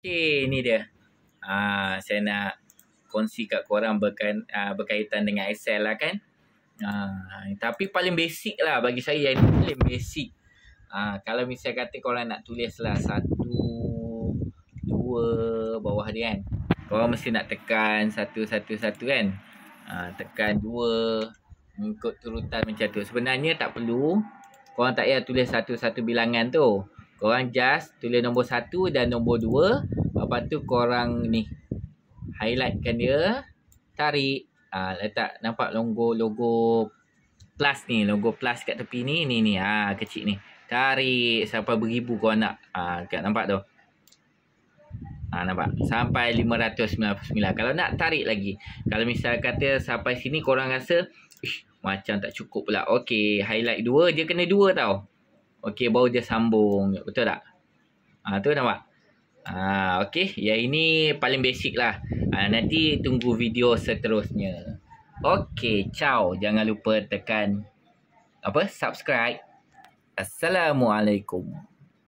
Okay, ni dia. Saya nak kongsi kat korang berkaitan dengan Excel lah kan. Tapi paling basic lah bagi saya, yang paling basic. Kalau misalnya kata korang nak tulis lah 1, 2 bawah dia kan. Korang mesti nak tekan 1, 1, 1 kan. Tekan 2, mengikut turutan macam tu. Sebenarnya tak perlu. Korang tak payah tulis satu-satu bilangan tu. Korang just tulis nombor 1 dan nombor 2. Lepas tu korang ni highlightkan dia, tarik. Letak nampak logo plus ni, logo plus kat tepi ni, kecil ni. Tarik sampai beribu korang nak. Nampak tu? Nampak? Sampai 599. Kalau nak tarik lagi. Kalau misal kata sampai sini korang rasa macam tak cukup pula. Okey, highlight 2, dia kena 2 tau. Okey, baru dia sambung. Betul tak? Tu nampak? Okey, yang ini paling basic lah. Nanti tunggu video seterusnya. Okey, ciao. Jangan lupa tekan subscribe. Assalamualaikum.